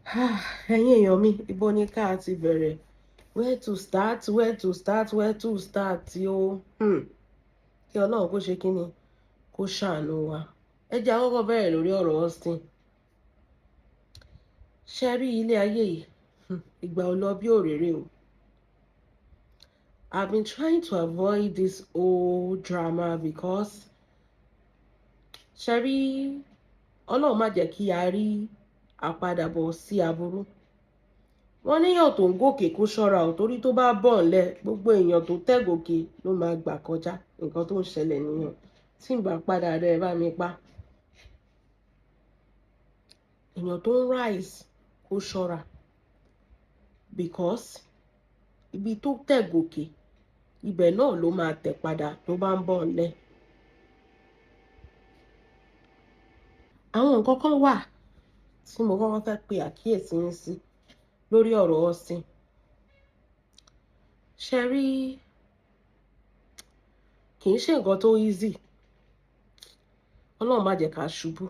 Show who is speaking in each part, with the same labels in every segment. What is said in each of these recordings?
Speaker 1: ẹ̀yin èèyàn mi, ibo ni ká ti bẹ̀rẹ̀? Where to start? Where to start? Where to start? Kí Ọlọ́run kó ṣe kí ni, kó ṣàánú wa. Ẹ jẹ́ àkọ́kọ́ bẹ̀rẹ̀ lórí ọ̀rọ̀ Austin. Ṣé rí ilé ayé yìí? Ìgbà ò lọ bí òréré o. I've been trying to avoid this whole drama because ṣé rí Ọlọ́run má jẹ́ kí a rí àpadàbọ̀ sí aburú. Wọ́n níyàn tó ń gòkè kó ṣọ́ra ò, torí tó bá bọ̀ ńlẹ̀ gbogbo èèyàn tó tẹ̀ gòkè ló máa gbà kọjá. Nǹkan tó ń ṣẹlẹ̀ nìyẹn. Tí n bá padà rẹ̀ bá mi pa. Èèyàn tó ń rise kó ṣọ́ra because ibi tó tẹ̀ gòkè ibẹ̀ náà ló máa tẹ̀ padà tó bá ń bọ̀ ńlẹ̀. Àwọn nǹkan kan wà tí mo kọ́kọ́ fẹ́ pe àkíyèsí yín sí lórí ọ̀rọ̀ Austin. Ṣé rí kì í ṣe nǹkan tó easy. Ọlọ́run má jẹ́ ká ṣubú.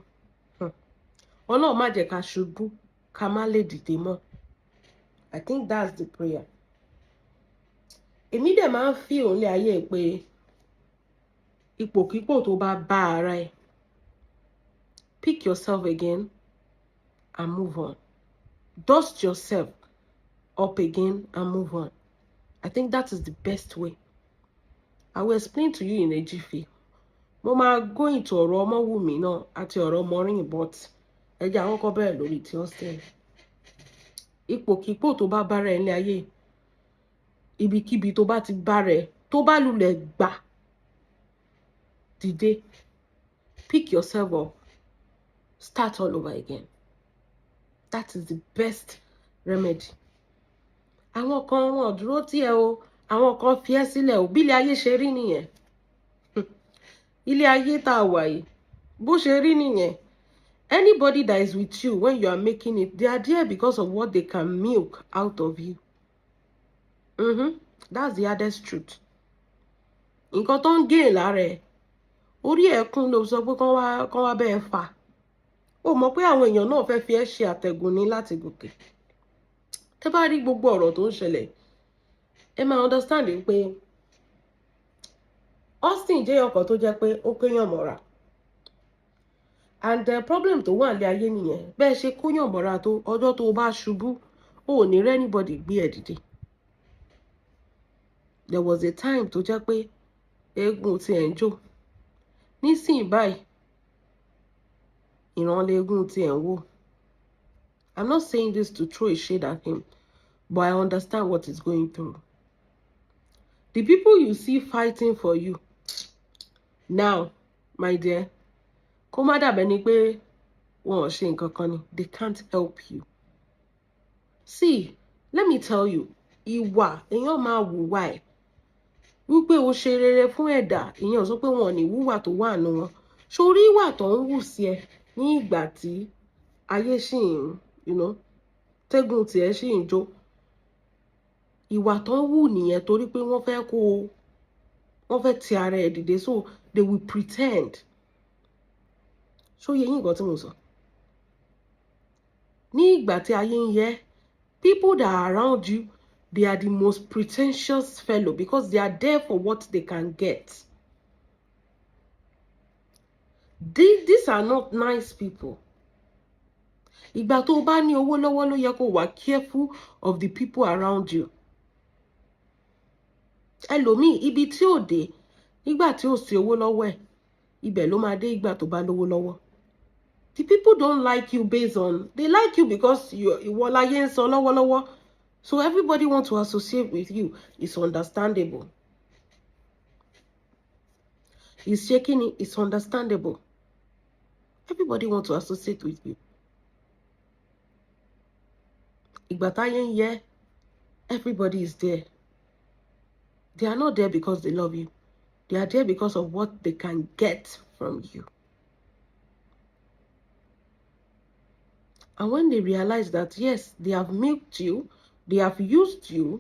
Speaker 1: Ọlọ́run má jẹ́ ká ṣubú ká má lè dìde mọ́. I think that's the prayer. Èmi dẹ̀ máa ń fi òun lé ayé pé ipòkípò tó bá bá ara ẹ̀, pick yourself again and move on. Dust yourself up again and move on. I think that is the best way. I will explain to you in a jiffy. Mo máa go into ọ̀rọ̀ Ọmọwùmí náà àti ọ̀rọ̀ Mọ́rìn, but ẹ jẹ́ àkọ́kọ́ bẹ̀rẹ̀ lórí ti Austin. Ipòkípò tó bá bára ẹ̀ ní ayé, ibikíbi tó bá ti bára ẹ̀, tó bá lulẹ̀ gbà dìde, pick yourself up, start all over again. That is the best remedy. Àwọn kan wọn dúró tì ẹ́ o, àwọn kan fi ẹ́ sílẹ̀ o, bí ilé ayé ṣe rí nìyẹn. Ilé ayé tá a wà yìí bó ṣe rí nìyẹn. Anybody that is with you when you are making it, they are there because of what they can milk out of you. That's the hardest truth. Nǹkan tó ń gé lára ẹ̀, orí ẹ̀kún ló sọ pé kán wá bẹ́ẹ̀ fà. Ó mọ̀ pé àwọn èèyàn náà fẹ́ fi ẹ́ ṣe àtẹ̀gùn ní láti gòkè. Tẹ́ bá rí gbogbo ọ̀rọ̀ tó ń ṣẹlẹ̀, ẹ máa understand pé Austin jẹ́ ọkọ̀ tó jẹ́ pé ó kéèyàn mọ́ra. And the problem tó wà ní ayé nìyẹn. Bẹ́ẹ̀ ṣe kóyàn mọ́ra tó, ọjọ́ tó bá ṣubú, ó ní rẹ́ anybody gbé ẹ̀ dìde. There was a time tó jẹ́ pé eégún ti ẹ̀ ń jó. Nísìnyí báyìí, ìrànlẹ́ eégún ti ẹ̀ ń wò. I'm not saying this to throw a shade at him, but I understand what he's going through. The people you see fighting for you now, my dear, kó má dàbẹ́ ni pé wọn ò ṣe nǹkan kan ni. They can't help you. See, let me tell you, ìwà èèyàn máa wùwà ẹ̀. Wípé o ṣe rere fún ẹ̀dá, ìyẹn ò sọ pé wọn ò ní wúwà tó wà nù wọn. Ṣorí ìwà tó ń wù sí ẹ ní ìgbà tí ayé ṣì ń, tẹ́gùn tí ẹ ṣì ń jó. Ìwà tó ń wù nìyẹn torí pé wọ́n fẹ́ ti ara ẹ̀ dìde, so they will pretend. Ṣó yé yín nǹkan tí mo sọ? Ní ìgbà tí ayé ń yẹ, people that are around you, they are the most pretentious fellow because they are there for what they can get. These are not nice people. Ìgbà tó bá ní owó lọ́wọ́ ló yẹ kó wà careful of the people around you. Ẹlòmíì ibi tí ò dé nígbà tí ò sí owó lọ́wọ́ ẹ̀, ibẹ̀ ló máa dé ìgbà tó bá lówó lọ́wọ́. The people don't like you based on, they like you because ìwọ láyé ń sọ lọ́wọ́lọ́wọ́. So everybody wants to associate with you. It's understandable. It's shaking, it's understandable. Everybody wants to associate with you. Ìgbà táyé ń yẹ, everybody is there. They are not there because they love you. They are there because of what they can get from you. And when they realize that, yes, they have milked you, they have used you,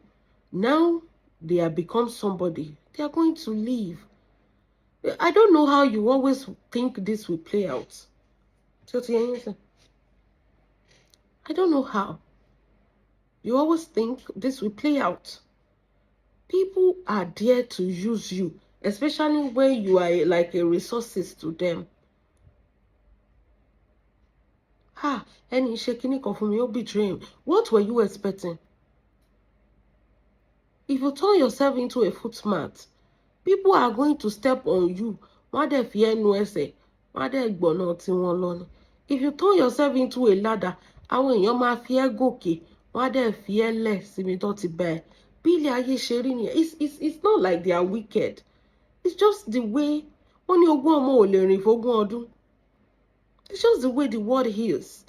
Speaker 1: now they have become somebody, they are going to leave. I don't know how you always think this will play out. I don't know how. You always think this will play out. People are there to use you, especially when you are like a resources to them. Any shaking for me, you'll betray him. What were you expecting? If you turn yourself into a footmat, people are going to step on you. If you turn yourself into a ladder, it's not like they are wicked. It's just the way it's just the way the world is.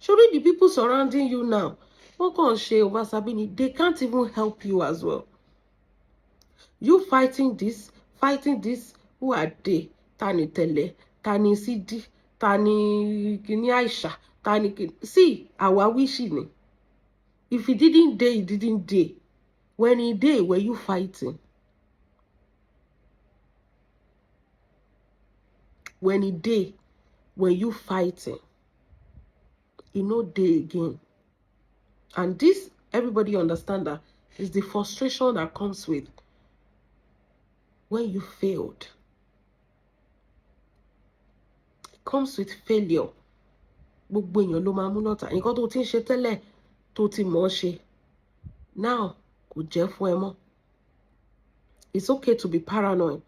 Speaker 1: Surely the people surrounding you now, they can't even help you as well. You fighting this, who are they? Tani Itele, Tani Sidi, Tani Kini Aisha, Tani Kini. See, our wishing. If he didn't day, he didn't day. When he day, were you fighting? When he day, were you fighting? You know day again. And this, everybody understand that, is the frustration that comes with when you failed. It comes with failure. Gbogbo èèyàn ló máa mú lọ́tà. Nǹkan tó ti ń ṣe tẹ́lẹ̀ tó ti mọ̀ ọ́ ṣe. Now, kò jẹ́ fún ẹ mọ́. It's okay to be paranoid.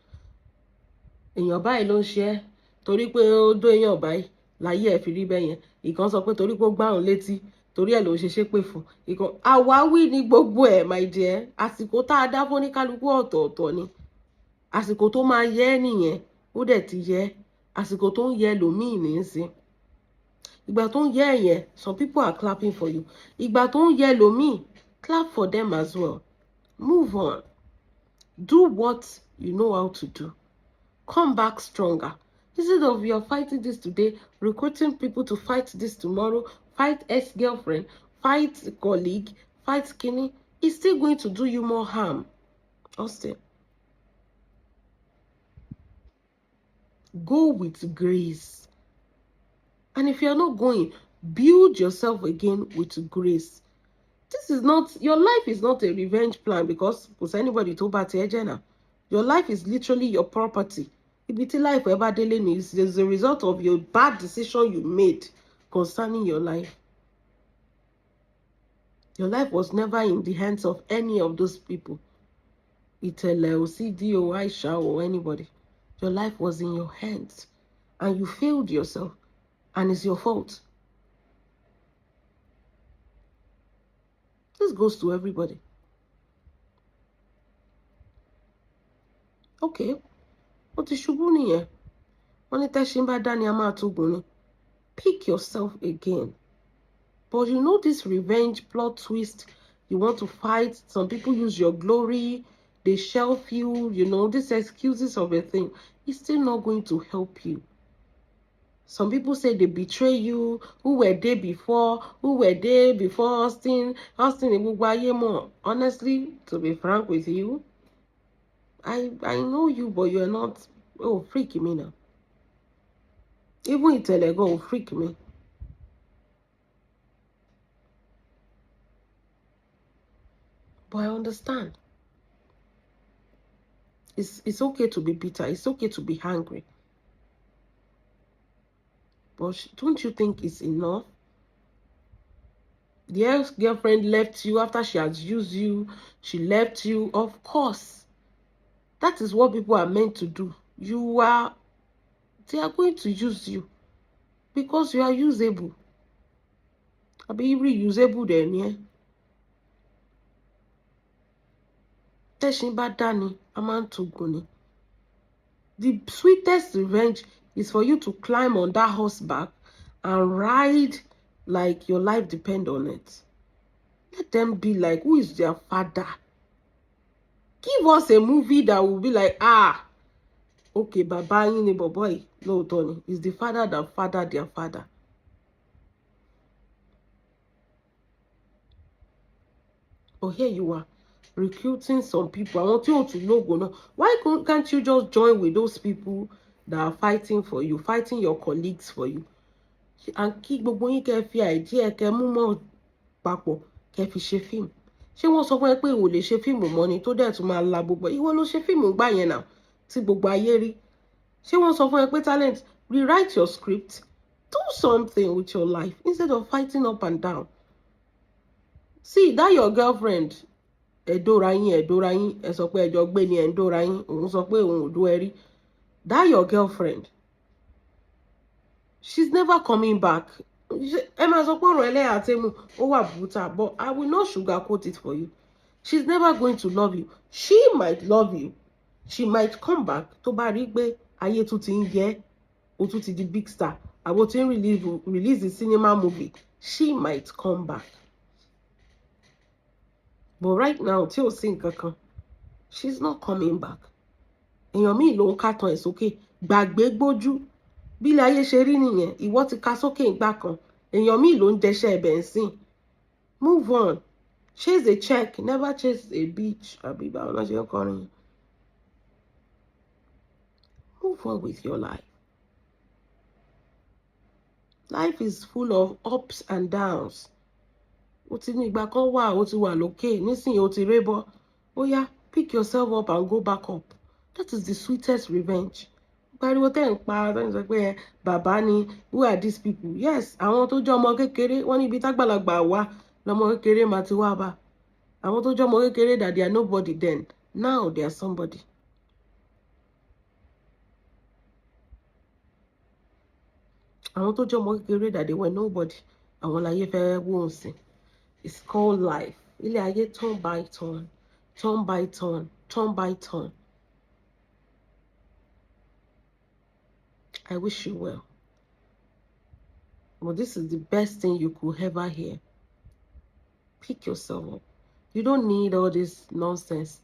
Speaker 1: Èèyàn báyìí ló ń ṣe ẹ́ torí pé ó dó èèyàn báyìí láyé ẹ̀ fi rí bẹ́ẹ̀ yẹn. Ìkan sọ pé torí pé ó gbá òun létí torí ẹ̀ ló ń ṣe ṣépè fún. Ìkan àwáwí ni gbogbo ẹ̀, my dear. Àsìkò tá a dá fún oníkálukú ọ̀tọ̀ọ̀tọ̀ ni. Àsìkò tó máa yẹ ẹ́ nìyẹn, ó dẹ̀ ti yẹ ẹ́. Àsìkò tó ń yẹ lòmíì ní í sìn. Ìgbà tó ń yẹ ẹ̀ yẹn, some people are clapping for you. Ìgbà tó ń yẹ lòmíì, clap for them as well. Move on. Do what you know how to do. Come back stronger. Instead of you're fighting this today, recruiting people to fight this tomorrow, fight ex-girlfriend, fight colleague, fight skinny, it's still going to do you more harm. Austin. Go with grace. And if you're not going, build yourself again with grace. This is not, your life is not a revenge plan because anybody told about it. Your life is literally your property. Ibiti life ever daily is the result of your bad decision you made concerning your life. Your life was never in the hands of any of those people. Itele or CD or Aisha or anybody. Your life was in your hands. And you failed yourself. And it's your fault. This goes to everybody. Okay. What is shubuni? Pick yourself again. But you know this revenge plot twist, you want to fight, some people use your glory, they shelf you, you know, these excuses of a thing, it's still not going to help you. Some people say they betray you. Who were they before? Who were they before Austin? Honestly, to be frank with you, I know you, but you're not. Oh, freak me now. Even Itele go freak me. But I understand. It's okay to be bitter. It's okay to be hungry. But don't you think it's enough? The ex-girlfriend left you after she has used you. She left you. Of course. That is what people are meant to do. They are going to use you. Because you are usable. I'll be reusable then, yeah? The sweetest revenge is for you to climb on that horseback and ride like your life depends on it. Let them be like, who is their father? Give us a movie that will be like, okay, Baba boy. No, Tony. It's the father that fathered their father. But here you are, recruiting some people. I want you to know, why can't you just join with those people that are fighting for you, fighting your colleagues for you? and kí gbogbo yín kẹ́ fi idea kẹ́ mú mọ́ papọ̀ kẹ́ fi ṣe fíìmù. Ṣé wọ́n sọ fún ẹ pé ò lè ṣe fíìmù mọ́ ni tó dẹ̀ tún máa la gbogbo ìwọ ló ṣe fíìmù gbà yẹn náà tí gbogbo ayé rí? Ṣé wọ́n sọ fún ẹ pé talent, rewrite your script, do something with your life instead of fighting up and down. See that your girlfriend ẹ̀dóra yín ẹ sọ pé ẹjọ́ gbé ni ẹ̀dóra yín òun sọ pé òun ò dó ẹ rí. That your girlfriend, she's never coming back. Ẹ máa sọ pé ọ̀rọ̀ ẹlẹ́yà tẹ́mu ó wà brutal, but I will not sugarcoat it for you. She's never going to love you. She might love you. She might come back tó bá rí pé ayé tún ti ń yẹ ó tún ti di big star àwọn tí ń release the cinema movie. She might come back. But right now tí ò sí nǹkan kan, she's not coming back. Èèyàn míì ló ń kàtàn ẹ̀ sókè gbàgbé gbójú bí ilé ayé ṣe rí nìyẹn. Ìwọ ti ka sókè ìgbà kan, èèyàn míì ló ń jẹṣẹ́ ẹ̀bẹ̀ ń sìn. Move on. Chase a check, never chase a bitch. Àbí báwo náà ṣe ń kọrin. Move on with your life. Life is full of ups and downs. Ó ti ní ìgbà kan wà ó ti wà lókè nísìnyí ó ti rébọ́. Ó yá, pick yourself up and go back up. That is the sweetest revenge. Pariwo tẹ́ ń pa tẹ́ ń sọ pé bàbá ni, who are these people? Yes, àwọn tó jẹ́ ọmọ kékeré wọ́n níbi tágbàlagbà wá lọ́mọ kékeré máa ti wá bá. Àwọn tó jẹ́ ọmọ kékeré that they are nobody then, now they are somebody. Àwọn tó jẹ́ ọmọ kékeré that they were nobody, àwọn láyé fẹ́ wò ó sìn. It's called life. Ilé ayé turn by turn, turn by turn, turn by turn. I wish you well. But this is the best thing you could ever hear. Pick yourself up. You don't need all this nonsense.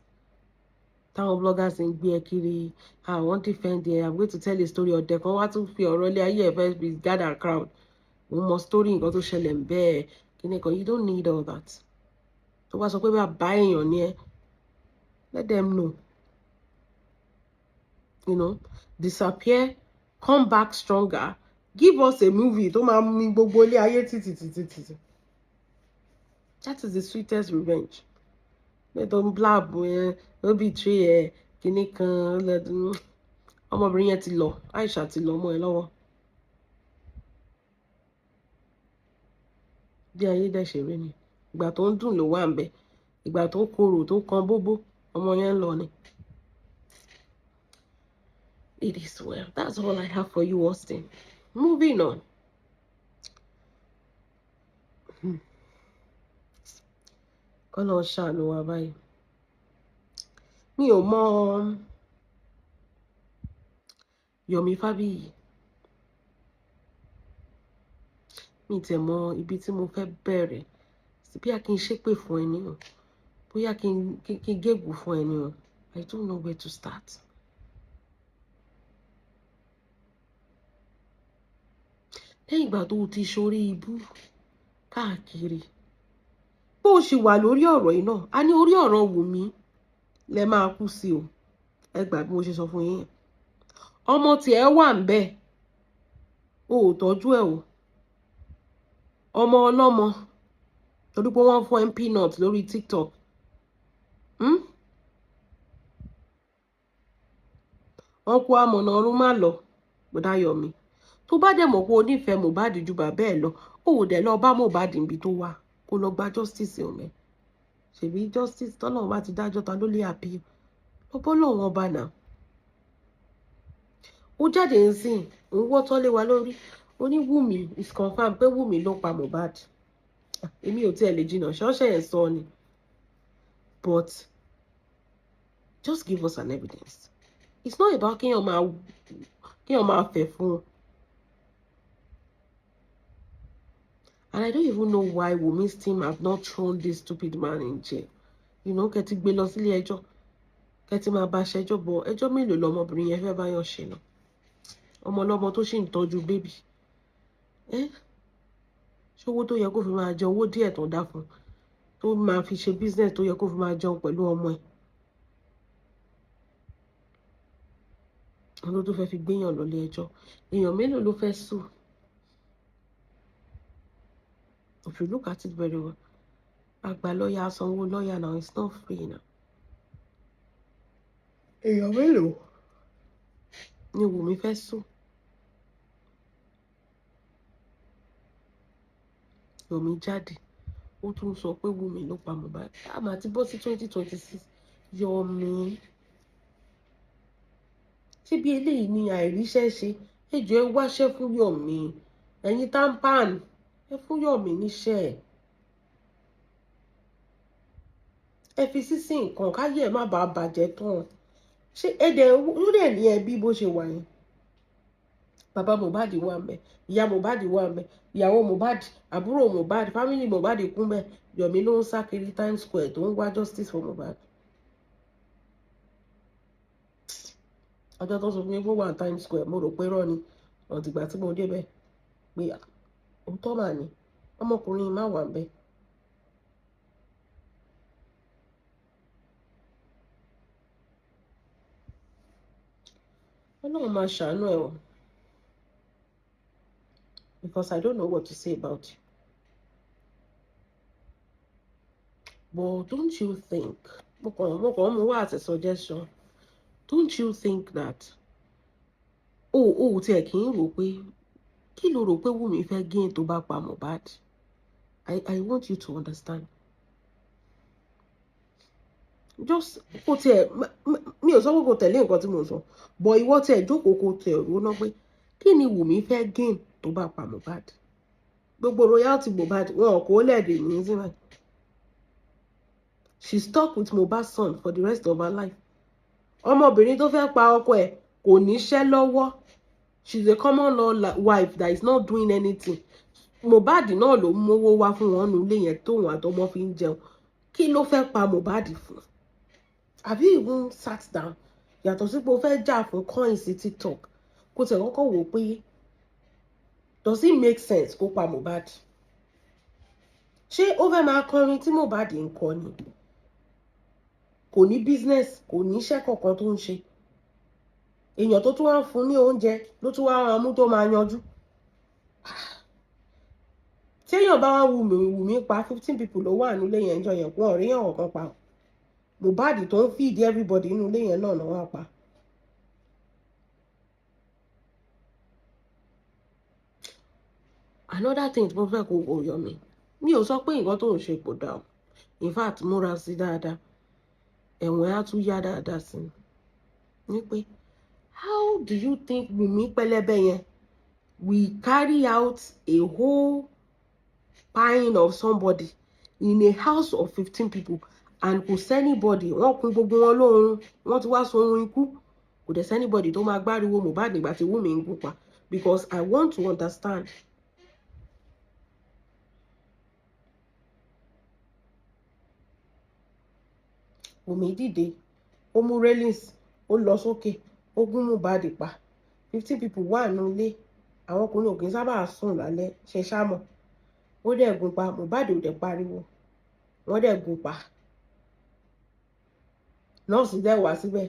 Speaker 1: Táwọn bloggers ń gbé ẹ kiri, I won't defend you. I'm going to tell a story ọ̀dẹ̀ kan wá tún fi ọ̀rọ̀ ilé ayé ẹ̀ fẹ́ be gather crowd. Mo mọ story nǹkan tó ṣẹlẹ̀ ń bẹ́ẹ̀ kíní kan. You don't need all that. Tó bá sọ pé bàbá èèyàn ni ẹ, let them know. You know, disappear, come back stronger. Give us a movie tó máa mú gbogbo ilé ayé títí. That is the sweetest revenge. Let them blab ó betray ẹ kíní kan ọmọbìnrin yẹn ti lọ, Aisha ti lọ mọ́ ẹ lọ́wọ́. Bí ayé dẹ̀ ṣe rí ni. Ìgbà tó ń dùn ló wà ń bẹ. Ìgbà tó korò tó kan bóbó ọmọ yẹn ń lọ ni. It is well. That's all I have for you, Austin. Moving on. Kọ́lọ́ ṣàánú wa báyìí. Mi ò mọ Yomi Fabiyi. Mi tẹ̀ mọ ibi tí mo fẹ́ bẹ̀rẹ̀. Bí a kì í ṣépè fún ẹni o. Bóyá kí n gégùn fún ẹni o. I don't know where to start. Lẹ́yìn ìgbà tó o ti ṣorí ibú káàkiri. Bó o ṣì wà lórí ọ̀rọ̀ yìí náà, a ní orí ọ̀rọ̀ Wùmí lẹ máa kú sí o. Ẹ gbà bí mo ṣe sọ fún yín. Ọmọ tiẹ̀ wà ń bẹ̀. O ò tọ́jú ẹ̀ o. Ọmọ ọlọ́mọ. Torí pé wọ́n fún MP not lórí TikTok. Wọ́n kó amọ̀nà ọ̀run má lọ. Bọ̀dá Yomi. Tó bá dẹ̀ mọ̀ pé o nífẹ̀ẹ́ Mohbad ju bàbá ẹ̀ lọ, o ò dẹ̀ lọ bá Mohbad níbi tó wà. Kó lọ gba justice ọ̀mẹ́. Ṣèbí justice tọ́lọ́run bá ti dájọ́ ta ló lè appeal. Lọ́bọ́ lọ́wọ́ ọba náà. Ó jáde ń sìn, òun wọ́ tọ́lé wa lórí. Ó ní Wùmí is confirmed pé Wùmí ló pa Mohbad. Èmi ò tiẹ̀ lè jìnnà ṣọ́ọ̀ṣẹ̀ ẹ̀ sọ ni. But just give us an evidence. It's not about kéèyàn máa fẹ̀ fún un. And I don't even know why Wumi's team have not thrown this stupid man in jail. You know, kẹ́ ti gbé lọ sílé ẹjọ́. Kẹ́ ti máa bá ṣẹjọ́ bọ̀. Ẹjọ́ mélòó lọmọbìnrin yẹn fẹ́ báyọ̀ ṣe náà? Ọmọ ọlọ́mọ tó ṣì ń tọ́jú bébì. Ṣówó tó yẹ kó fi máa jẹun, owó díẹ̀ tó dá fún un. Tó máa fi ṣe business tó yẹ kó fi máa jẹun pẹ̀lú ọmọ ẹ̀. Ọlọ́ tó fẹ́ fi gbéyàn lọ ilé ẹjọ́. Èèyàn mélòó ló fẹ́ sùn? If you look at it very well, àgbà lawyer sanwó lawyer now, it's not free now. Èèyàn mélòó ni Wùmí fẹ́ sùn? Yomi jáde, ó tún sọ pé Wùmí ló pa Mohbad. Àmọ́ àti bọ́ sí 2026, Yomi. Ṣé bí eléyìí ni àìríṣẹ́ ṣe? Ẹ jọ̀ọ́ ẹ wáṣẹ́ fún Yomi. Ẹ̀yin tampan, ẹ fún Yomi níṣẹ́. Ẹ fi sísí nǹkan káyé ẹ má bàa bàjẹ́ tán. Ṣé ẹ̀dẹ̀ ó dẹ̀ ní ẹbí bó ṣe wà yẹn? Bàbá Mohbad wà ńbẹ̀, ìyá Mohbad wà ńbẹ̀, ìyàwó Mohbad, àbúrò Mohbad, family Mohbad kún ńbẹ̀. Yomi ló ń sá kiri Times Square tó ń wá justice for Mohbad. Ọjọ́ tó sọ fún mi pé ó wà ní Times Square, mo rò pé rọ́ ni. Ọ̀dìgbà tí mo débẹ̀ pé òótọ́ mà ni, ọmọkùnrin má wà ńbẹ̀. Ọlọ́run máa ṣàánú ẹ̀ o. Because I don't know what to say about you. But don't you think, as a suggestion, don't you think that, tí ẹ kì í rò pé, kí ló rò pé Wùmí fẹ́ gain tó bá pa Mohbad? I want you to understand. Just kó tiẹ̀, mi ò sọ pé kó tẹ̀lé nǹkan tí mo sọ, but ìwọ tiẹ̀ jókòó kó tiẹ̀ ronú pé kí ni Wùmí fẹ́ gain tó bá pa Mohbad? Gbogbo royalty Mohbad wọn kò lẹ́ẹ̀dẹ̀ ní síbẹ̀. She stuck with Mohbad's son for the rest of her life. Ọmọbìnrin tó fẹ́ pa ọkọ ẹ̀ kò níṣẹ́ lọ́wọ́. She's a common law wife that is not doing anything. Mohbad náà ló mówó wá fún wọn nínú ilé yẹn tóun àtọmọ fi ń jẹun. Kí ló fẹ́ pa Mohbad fún? Have you even sat down? Yàtọ̀ sí pé o fẹ́ jà fún coins TikTok. Kò tẹ̀ kọ́kọ́ wò pé does it make sense kó pa Mohbad? Ṣé ó fẹ́ máa kọrin tí Mohbad ń kọ ni? Kò ní business, kò ní iṣẹ́ kankan tó ń ṣe. Èèyàn tó tún wá fún ní oúnjẹ ló tún wá máa mú tó máa yanjú. Tí èèyàn bá wá Wùmí pa 15 people ló wà nílé yẹn jọ yẹn, wọn ò rí èèyàn kankan pa. Mohbad tó ń feed everybody nínú ilé yẹn náà náà wá pa. Another thing mo fẹ́ kó wò Yomi, mi ò sọ pé nǹkan tó ń ṣe kò dáa. In fact, múra sí dáadáa. Ẹ̀wọ̀n á tún yá dáadáa sí i. Ní pé, how do you think Wùmí pẹlẹbẹ yẹn will carry out a whole pine of somebody in a house of 15 people and kò sẹ́nibody, wọ́n kún gbogbo wọn lóorun, wọ́n ti wá sorun ikú, kò dẹ̀ sẹ́nibody tó máa gbáriwo Mohbad nígbà tí Wùmí ń gún pa? Because I want to understand. Wùmí dìde, ó mú railings, ó lọ sókè, ó gún Mohbad pa. 15 people wà nínú ilé. Àwọn ọkùnrin ò kì í sábà sùn lálẹ́, ṣe ṣámọ̀. Ó dẹ̀ gún pa, Mohbad ò dẹ̀ pariwo. Wọ́n dẹ̀ gún pa. Nọ́ọ̀sì dẹ̀ wá síbẹ̀,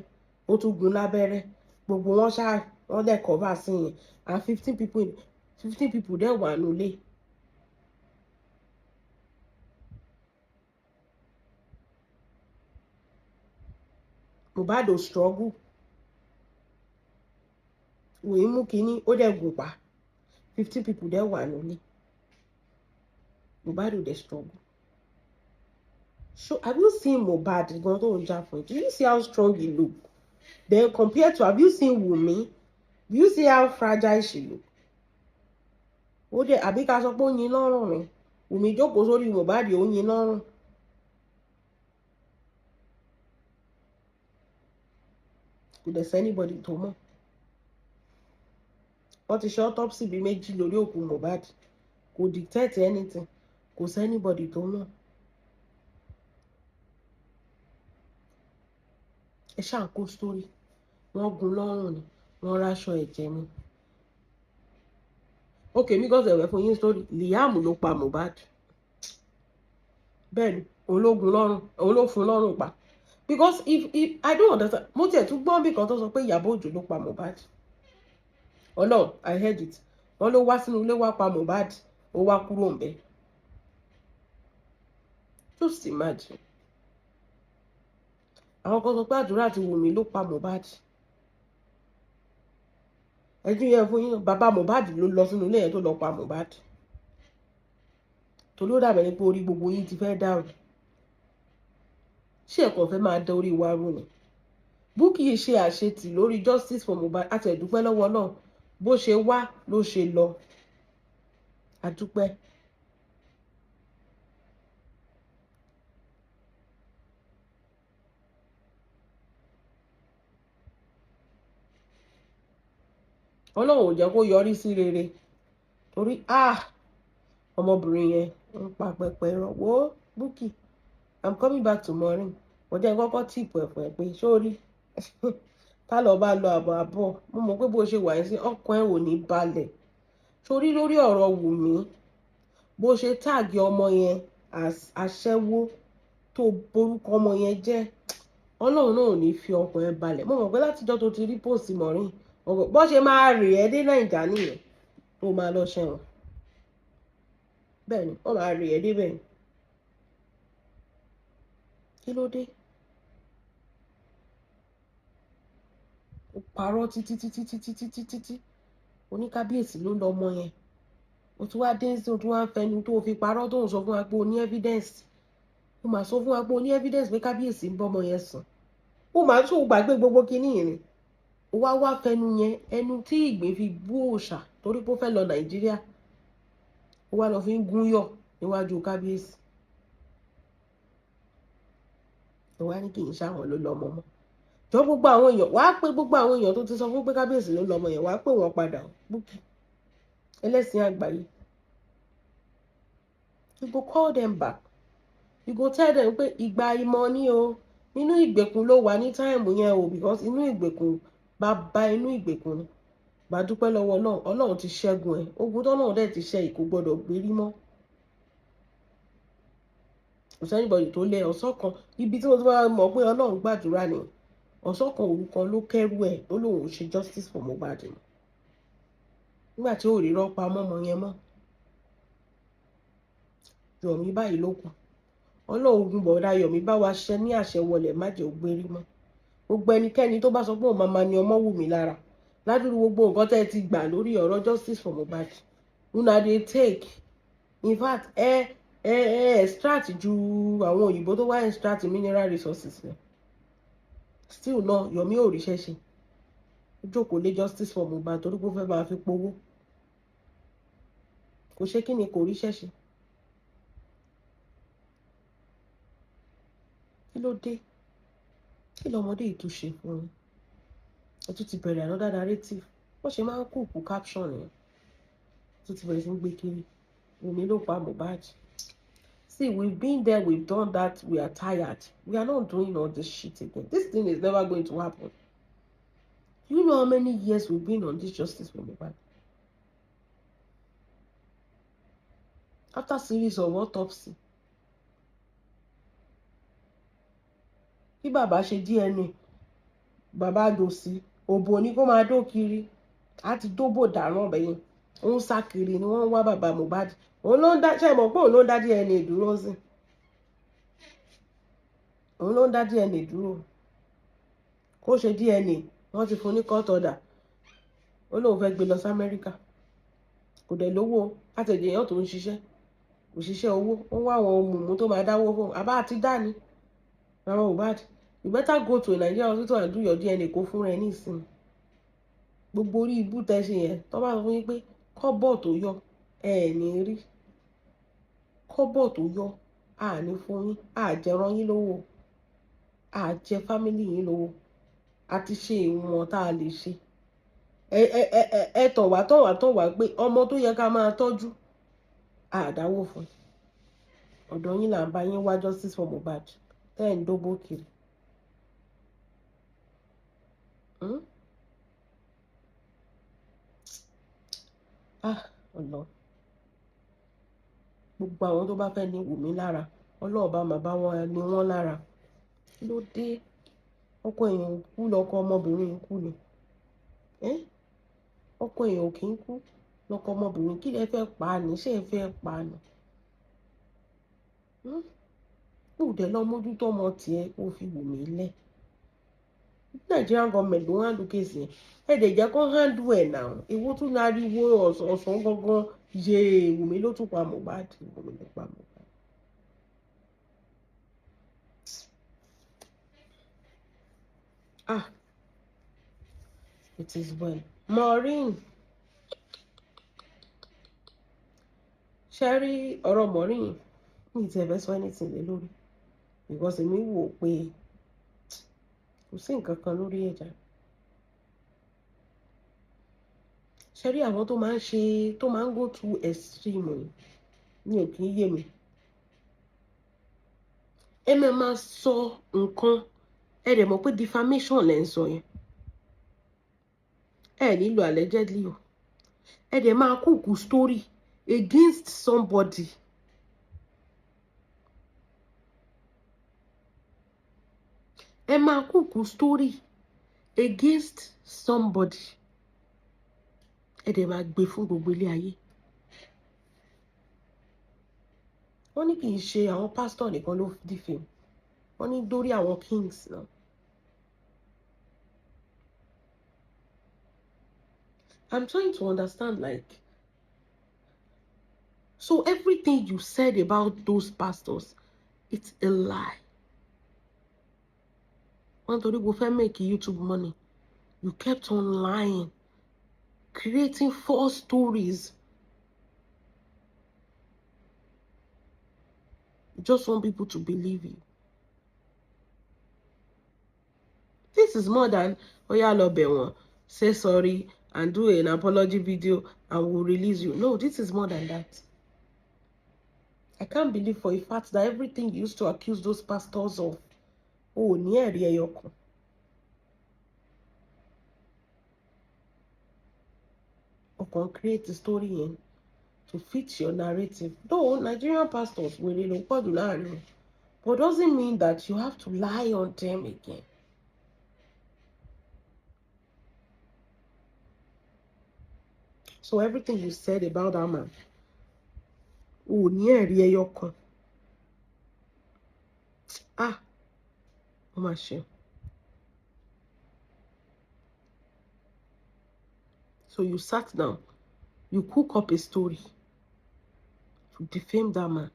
Speaker 1: ó tún gún lábẹ́rẹ́. Gbogbo wọn wọ́n dẹ̀ cover sí yẹn. And 15 people dẹ̀ wà nínú ilé. Mohbad ò struggle. Wùmí mú kínní, ó dẹ̀ gún pa. 15 people dẹ̀ wà nínú ilé. Mohbad ò dẹ̀ struggle. So have you seen Mohbad gan tó ń jà fún? Do you see how strong he look? Then compared to, have you seen Wùmí? Do you see how fragile she look? Ó dẹ̀ àbí ká sọ pé ó yin lọ́rùn ni. Wùmí jókòó sórí Mohbad ó yin lọ́rùn. Kò dẹ̀ sẹ́nibody tó mọ̀. Wọ́n ti ṣe autopsy bíi méjì lórí òkú Mohbad. Kò dictate anything. Kò sẹ́nibody tó mọ̀. Ẹ ṣáà kó story. Wọ́n gún lọ́rùn ni, wọ́n ráṣọ ẹ̀jẹ̀ ni. Okay, mi gọ́sẹ̀ wẹ̀ fún yín story. Liam ló pa Mohbad. Bẹ́ẹ̀ni, òun ló gún lọ́rùn, òun ló fún lọ́rùn pa. Because if I don't understand, mo tiẹ̀ tún gbọ́n bí kan tó sọ pé Ìyábọ̀ Òjó ló pa Mohbad. Oh no, I heard it. Wọ́n ló wá sínú ilé wá pa Mohbad, ó wá kúrò ńbẹ̀. Just imagine. Àwọn kan sọ pé àdúrà àti Wùmí ló pa Mohbad. Ẹ̀dùn yẹn fún yín, bàbá Mohbad ló lọ sínú ilé yẹn tó lọ pa Mohbad. Torí ó dàbẹ̀ ní pé orí gbogbo yín ti fẹ́ dàrú. Ṣé ẹ̀kọ́ fẹ́ máa dá orí wa rú ni? Bukky ṣe àṣetì lórí justice for Mohbad. A ti dúpẹ́ lọ́wọ́ náà bó ṣe wá ló ṣe lọ. A dúpẹ́. Ọlọ́run ò jẹ́ kó yọrí sí rere torí ọmọbìnrin yẹn ń pa pẹpẹ ìrànwọ́. Bukky, I'm coming back tomorrow. Mo jẹ́ kọ́kọ́ tìpù ẹ̀fọ́ ẹ̀ pé sórí tá lọ bá lọ àbọ̀ mo mọ̀ pé bó ṣe wà sí ọkàn ẹ̀ ò ní balẹ̀. Sórí lórí ọ̀rọ̀ Wùmí bó ṣe táàgì ọmọ yẹn aṣẹ́wó tó borúkọ ọmọ yẹn jẹ́, Ọlọ́run náà ò ní fi ọkàn ẹ̀ balẹ̀. Mo mọ̀ pé látijọ́ tó ti rí póòsì mọ̀rin bó ṣe máa rè ẹ́ dé Nàìjà nìyẹn tó máa lọ ṣẹ̀wọ̀n. Bẹ́ẹ̀ ni wọ́n máa rè ẹ́ dé bẹ́ẹ̀. Kí ló dé? Ó parọ́ títí oníkábíyèsí ló lọ ọmọ yẹn. O tún wá dé sí o tún wá ń fẹnu tó fi parọ́ tó ń sọ fún wa pé o ní evidence. O máa sọ fún wa pé o ní evidence pé kábíyèsí ń bọ́mọ yẹn sùn. O máa tún gbàgbé gbogbo kinní yẹn ni. O wá fẹnu yẹn ẹnu tí ìgbín fi bú òòṣà torí pé ó fẹ́ lọ Nàìjíríà. O wá lọ fi ń gún yọ̀ níwájú kábíyèsí. O wá ní kì í ṣàwọn ló lọ ọmọ mọ́. Jọ gbogbo àwọn èèyàn wàá pé gbogbo àwọn èèyàn tó ti sọ fún pé kábíyèsí ló lọ ọmọ yẹn wàá pé wọ́n padà Bukky ẹlẹ́sìn àgbáyé. You go call them back. You go tell them pé ìgbà ìmọ̀ ni o nínú ìgbèkùn ló wà ní táìmù yẹn o because inú ìgbèkùn bàbá inú ìgbèkùn ni. Bá dúpẹ́ lọ́wọ́ náà Ọlọ́run ti ṣẹ́gun ẹ̀. Ogun tó náà dẹ̀ ti ṣẹ́ ìkó gbọ́dọ̀ gbérí mọ́. Kò sẹ́nìbọ̀dì tó lé ọ̀sán kan ibi tí mo ti máa mọ̀ pé Ọlọ́run gbàdúrà ni ọ̀sán kan òru kan ló kẹ́rù ẹ̀ tó lòun ṣe justice for Mohbad nígbà tí ò rí rọ́pa mọ́mọ yẹn mọ́. Yọ̀mí báyìí ló kù. Ọlọ́run gun bọ̀dá Yọ̀mí bá wa ṣẹ́ ní àṣẹ wọlé má jẹ́ ògbérí mọ́. Gbogbo ẹnikẹ́ni tó bá sọ pé òun máa ní ọmọ Wùmí lára ládùúgbò gbogbo nǹkan tẹ́ ẹ ti gbà lórí ọ̀rọ̀ justice for Mohbad una dey take in fact extract ju àwọn òyìnbó tó wá extract mineral resources lọ. Still náà Yọ̀mí ò ríṣẹ́ ṣe. Ó jókòó lé justice for Mohbad torí pé ó fẹ́ máa fi powó. Kò ṣe kí ni kò ríṣẹ́ ṣe. Kí ló dé? Kí lọmọdé ìtúnṣe fún un? Ẹ tún ti bẹ̀rẹ̀ another narrative. Wọ́n ṣe máa ń kúùkù caption yẹn. Tún ti bẹ̀rẹ̀ sí ń gbé kiri. Wùmí ló pa Mohbad. See, we've been there, we've done that, we are tired. We are not doing all this shit again. This thing is never going to happen. You know how many years we've been on this justice for Mohbad? After series of autopsy. Bí bàbá ṣe DNA, bàbá dòsí, òbò ní kó máa dó kiri. A ti dóbò dàrán bẹ́yẹn. Ó ń sá kiri ni wọ́n ń wá bàbá Mohbad. Òun ló ń dá ṣe mọ̀ pé òun ló ń dá DNA dúró sí. Òun ló ń dá DNA dúró. Kó ṣe DNA, wọ́n ti fún ní court order. Ó lóun fẹ́ gbé lọ sí Amẹ́ríkà. Kò dẹ̀ lówó àtẹ̀jẹ̀ èèyàn tó ń ṣiṣẹ́. Kò ṣiṣẹ́ owó. Ó wá àwọn mùmú tó máa dáwó fún. Àbá àti dání. Mama Mohbad, you better go to a Nigerian hospital and do your DNA kó fún rẹ ní ìsinmi. Gbogbo orí ibú tẹ́ ṣe yẹn tó bá sọ fún yín pé kọ́bọ̀ tó yọ ní rí. Kọ́bọ̀ tó yọ ní fún yín, jẹran yín lówó, jẹ fámílì yín lówó. A ti ṣe ìwọ̀n tá a lè ṣe. Tọ̀ wá pé ọmọ tó yẹ ká máa tọ́jú dáwó fún. Ọ̀dọ̀ yín là ń bá yín wá justice for Mohbad. Tẹ́ ń dóbó kiri. Ọlọ́run. Gbogbo àwọn tó bá fẹ́ ní Wùmí lára Ọlọ́run bá máa bá wọn ní wọ́n lára. Kí ló dé? Ọkọ èèyàn kú lọ́kọ ọmọbìnrin kú ni. Ọkọ èèyàn ò kí ń kú lọ́kọ ọmọbìnrin. Kí lẹ fẹ́ pa á ní? Ṣé ẹ fẹ́ pa á ní? Who the law mójútó ọmọ tiẹ̀ kó fi wù mí lẹ̀. Nigerian government ló handle case yẹn. Ẹ dẹ̀ jẹ́ kó handle ẹ̀ now. Èwo tún láriwo ọ̀sán gangan yé Wùmí ló tún pa Mohbad. Wùmí ló pa Mohbad. It is well. Maureen. Sherry ọ̀rọ̀ Maureen. Mi ti ẹ̀fẹ́ sọ anything lé lórí. Because èmi wò pé kò sí nǹkan kan lórí ẹ̀jà. Sherry àwọn tó máa ń ṣe tó máa ń go to extreme ni ò kì í yé mi. Ẹ máa sọ nǹkan ẹ dẹ̀ mọ̀ pé defamation lẹ́ ń sọ yẹn. Ẹ nílò allegedly o. Ẹ dẹ̀ máa kúkú story against somebody. Ẹ máa kúkú story against somebody. Ẹ dẹ̀ máa gbé fún gbogbo ilé ayé. Wọ́n ní kì í ṣe àwọn pastor nìkan ló defame. Wọ́n ní dórí àwọn kings náà. I'm trying to understand, like, so everything you said about those pastors, it's a lie. When you go make YouTube money, you kept on lying, creating false stories. You just want people to believe you. This is more than Oya Lobewan, say sorry and do an apology video and we'll release you. No, this is more than that. I can't believe for a fact that everything you used to accuse those pastors of, oh, near Yoko. Or can create a story in to fit your narrative. Though Nigerian pastors will learn, but doesn't mean that you have to lie on them again. So everything you said about that man, oh, near Yoko. Oh my shit. So you sat down, you cook up a story to defame that man.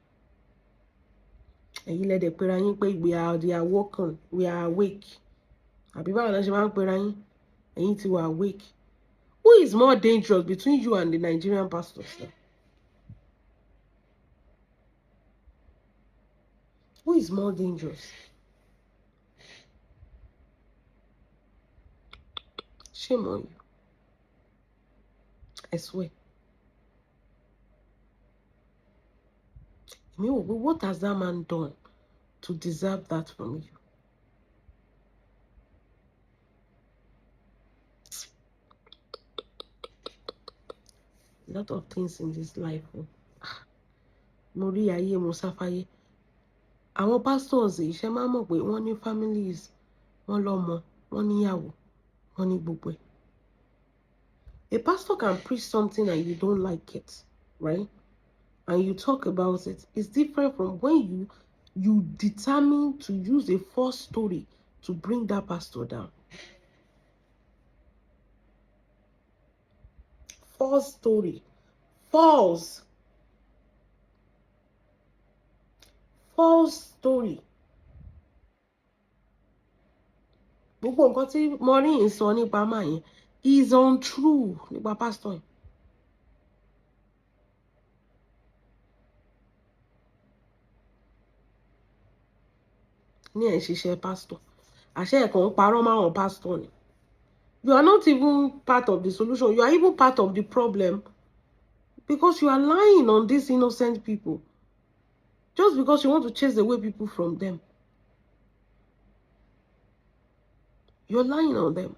Speaker 1: And you let the parent we are woken, we are awake. And you are awake. Who is more dangerous between you and the Nigerian pastors? Who is more dangerous? Shame on you. I swear. What has that man done to deserve that from you? A lot of things in this life. Mori aye musafaye. Our pastors, ṣé máa mọ̀ pé wọ́n ní families, wọ́n lọ́mọ, wọ́n níyàwó, wọ́n ní gbogbo. A pastor can preach something and you don't like it, right? And you talk about it. It's different from when you determine to use a false story to bring that pastor down. False story. False story. Gbogbo nǹkan tí Maureen sọ nípa máa yẹn is untrue nípa pastor. Ní ẹ̀ ṣiṣẹ́ pastor. Àṣẹ ẹ̀kan ń parọ́ máwọn pastor ni. You are not even part of the solution. You are even part of the problem. Because you are lying on these innocent people. Just because you want to chase away people from them. You're lying on them.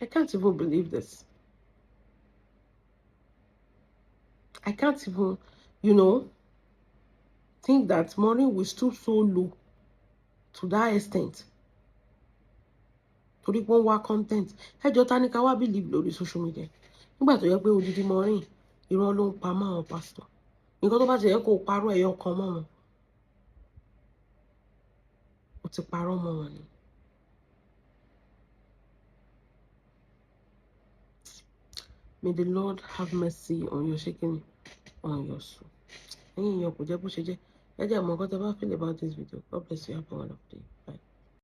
Speaker 1: I can't even believe this. I can't even, think that Maureen will stoop so low to that extent. Torí pé wọ́n wá content. Ẹjọ́ ta ni ká wá believe lórí social media. Nígbà tó yẹ pé odidi mọ́rin irọ́ ló ń pa mọ́ àwọn pastor. Nǹkan tó bá ti yẹ kó parọ́ ẹyọ kan mọ́ wọn. Ó ti parọ́ mọ́ wọn ni. May the Lord have mercy on your shaking, on your soul. Ẹ̀yin èèyàn kò jẹ́ bó ṣe jẹ́. Ẹ jẹ́ mọ̀ nǹkan tẹ́ bá feel about this video. God bless you. Have a wonderful day. Bye.